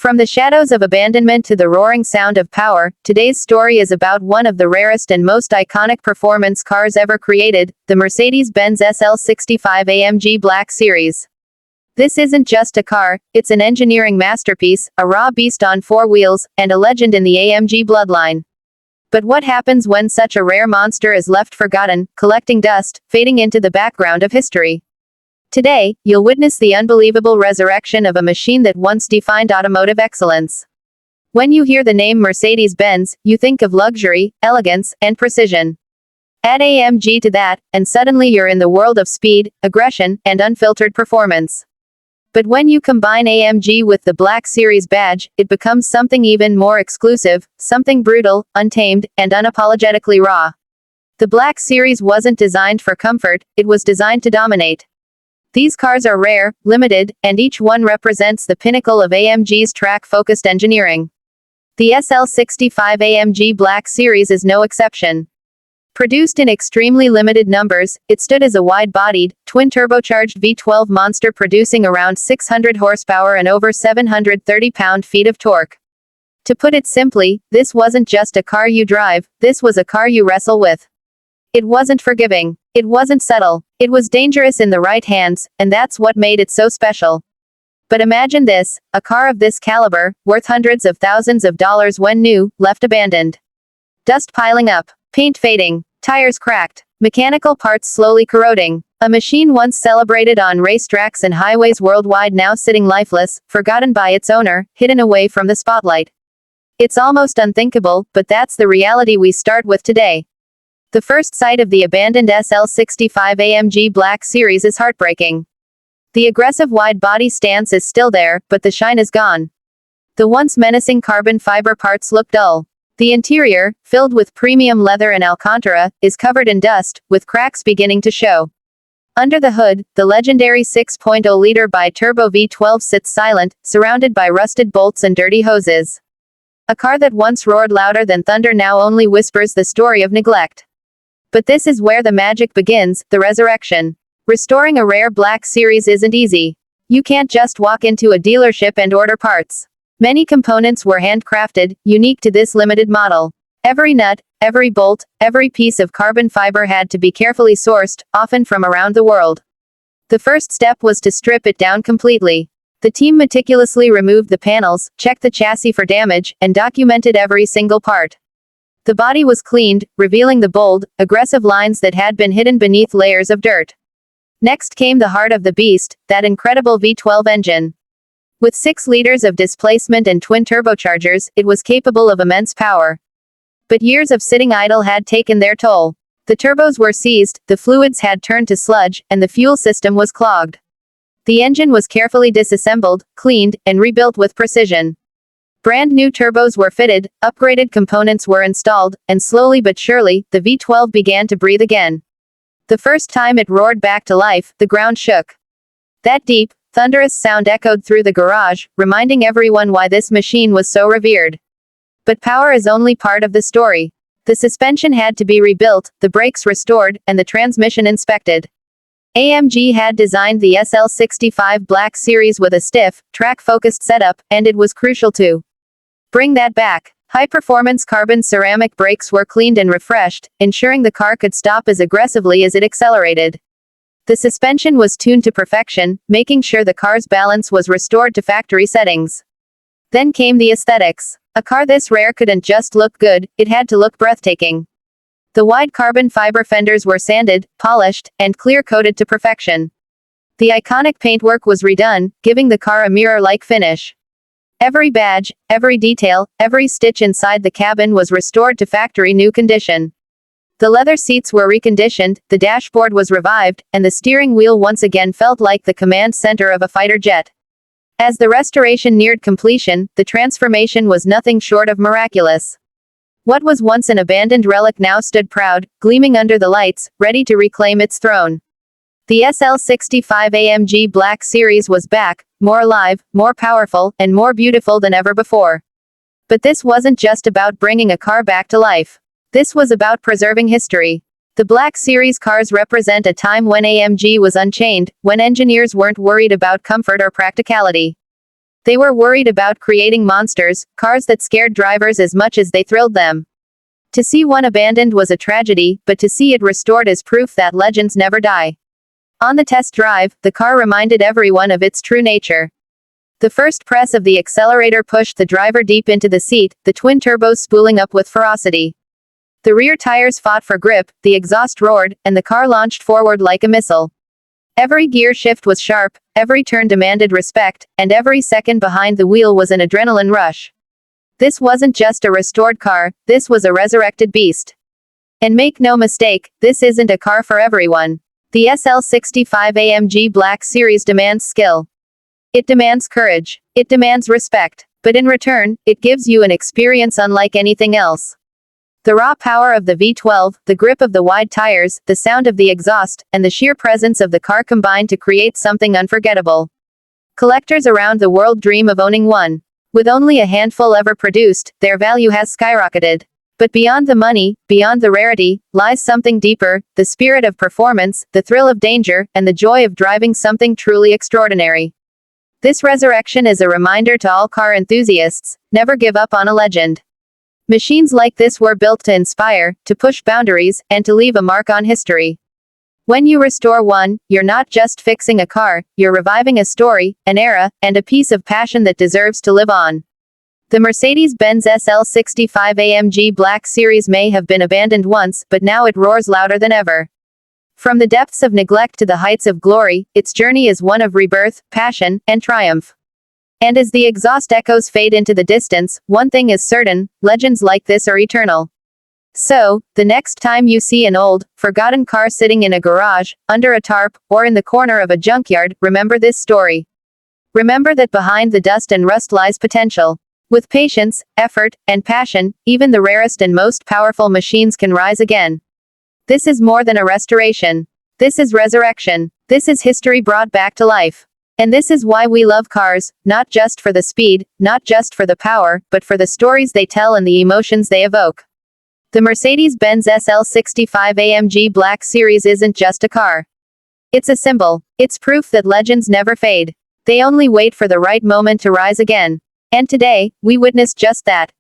From the shadows of abandonment to the roaring sound of power, today's story is about one of the rarest and most iconic performance cars ever created, the Mercedes-Benz SL65 AMG Black Series. This isn't just a car, it's an engineering masterpiece, a raw beast on four wheels, and a legend in the AMG bloodline. But what happens when such a rare monster is left forgotten, collecting dust, fading into the background of history? Today, you'll witness the unbelievable resurrection of a machine that once defined automotive excellence. When you hear the name Mercedes-Benz, you think of luxury, elegance, and precision. Add AMG to that, and suddenly you're in the world of speed, aggression, and unfiltered performance. But when you combine AMG with the Black Series badge, it becomes something even more exclusive, something brutal, untamed, and unapologetically raw. The Black Series wasn't designed for comfort, it was designed to dominate. These cars are rare, limited, and each one represents the pinnacle of AMG's track-focused engineering. The SL65 AMG Black Series is no exception. Produced in extremely limited numbers, it stood as a wide-bodied, twin-turbocharged V12 monster producing around 600 horsepower and over 730 pound-feet of torque. To put it simply, this wasn't just a car you drive, this was a car you wrestle with. It wasn't forgiving. It wasn't subtle. It was dangerous in the right hands, and that's what made it so special. But imagine this, a car of this caliber, worth hundreds of thousands of dollars when new, left abandoned. Dust piling up, paint fading, tires cracked, mechanical parts slowly corroding. A machine once celebrated on racetracks and highways worldwide now sitting lifeless, forgotten by its owner, hidden away from the spotlight. It's almost unthinkable, but that's the reality we start with today. The first sight of the abandoned SL65 AMG Black Series is heartbreaking. The aggressive wide-body stance is still there, but the shine is gone. The once menacing carbon fiber parts look dull. The interior, filled with premium leather and Alcantara, is covered in dust, with cracks beginning to show. Under the hood, the legendary 6.0-liter BiTurbo V12 sits silent, surrounded by rusted bolts and dirty hoses. A car that once roared louder than thunder now only whispers the story of neglect. But this is where the magic begins, the resurrection. Restoring a rare Black Series isn't easy. You can't just walk into a dealership and order parts. Many components were handcrafted, unique to this limited model. Every nut, every bolt, every piece of carbon fiber had to be carefully sourced, often from around the world. The first step was to strip it down completely. The team meticulously removed the panels, checked the chassis for damage, and documented every single part. The body was cleaned, revealing the bold, aggressive lines that had been hidden beneath layers of dirt. Next came the heart of the beast, that incredible V12 engine. With 6 liters of displacement and twin turbochargers, it was capable of immense power. But years of sitting idle had taken their toll. The turbos were seized, the fluids had turned to sludge, and the fuel system was clogged. The engine was carefully disassembled, cleaned, and rebuilt with precision. Brand new turbos were fitted, upgraded components were installed, and slowly but surely, the V12 began to breathe again. The first time it roared back to life, the ground shook. That deep, thunderous sound echoed through the garage, reminding everyone why this machine was so revered. But power is only part of the story. The suspension had to be rebuilt, the brakes restored, and the transmission inspected. AMG had designed the SL65 Black Series with a stiff, track-focused setup, and it was crucial to bring that back. High-performance carbon ceramic brakes were cleaned and refreshed, ensuring the car could stop as aggressively as it accelerated. The suspension was tuned to perfection, making sure the car's balance was restored to factory settings. Then came the aesthetics. A car this rare couldn't just look good, it had to look breathtaking. The wide carbon fiber fenders were sanded, polished, and clear-coated to perfection. The iconic paintwork was redone, giving the car a mirror-like finish. Every badge, every detail, every stitch inside the cabin was restored to factory new condition. The leather seats were reconditioned, the dashboard was revived, and the steering wheel once again felt like the command center of a fighter jet. As the restoration neared completion, the transformation was nothing short of miraculous. What was once an abandoned relic now stood proud, gleaming under the lights, ready to reclaim its throne. The SL65 AMG Black Series was back, more alive, more powerful, and more beautiful than ever before. But this wasn't just about bringing a car back to life. This was about preserving history. The Black Series cars represent a time when AMG was unchained, when engineers weren't worried about comfort or practicality. They were worried about creating monsters, cars that scared drivers as much as they thrilled them. To see one abandoned was a tragedy, but to see it restored is proof that legends never die. On the test drive, the car reminded everyone of its true nature. The first press of the accelerator pushed the driver deep into the seat, the twin turbos spooling up with ferocity. The rear tires fought for grip, the exhaust roared, and the car launched forward like a missile. Every gear shift was sharp, every turn demanded respect, and every second behind the wheel was an adrenaline rush. This wasn't just a restored car, this was a resurrected beast. And make no mistake, this isn't a car for everyone. The SL65 AMG Black Series demands skill. It demands courage. It demands respect. But in return, it gives you an experience unlike anything else. The raw power of the V12, the grip of the wide tires, the sound of the exhaust, and the sheer presence of the car combine to create something unforgettable. Collectors around the world dream of owning one. With only a handful ever produced, their value has skyrocketed. But beyond the money, beyond the rarity, lies something deeper, the spirit of performance, the thrill of danger, and the joy of driving something truly extraordinary. This resurrection is a reminder to all car enthusiasts: never give up on a legend. Machines like this were built to inspire, to push boundaries, and to leave a mark on history. When you restore one, you're not just fixing a car, you're reviving a story, an era, and a piece of passion that deserves to live on. The Mercedes-Benz SL65 AMG Black Series may have been abandoned once, but now it roars louder than ever. From the depths of neglect to the heights of glory, its journey is one of rebirth, passion, and triumph. And as the exhaust echoes fade into the distance, one thing is certain: legends like this are eternal. So, the next time you see an old, forgotten car sitting in a garage, under a tarp, or in the corner of a junkyard, remember this story. Remember that behind the dust and rust lies potential. With patience, effort, and passion, even the rarest and most powerful machines can rise again. This is more than a restoration. This is resurrection. This is history brought back to life. And this is why we love cars, not just for the speed, not just for the power, but for the stories they tell and the emotions they evoke. The Mercedes-Benz SL65 AMG Black Series isn't just a car. It's a symbol. It's proof that legends never fade. They only wait for the right moment to rise again. And today, we witness just that.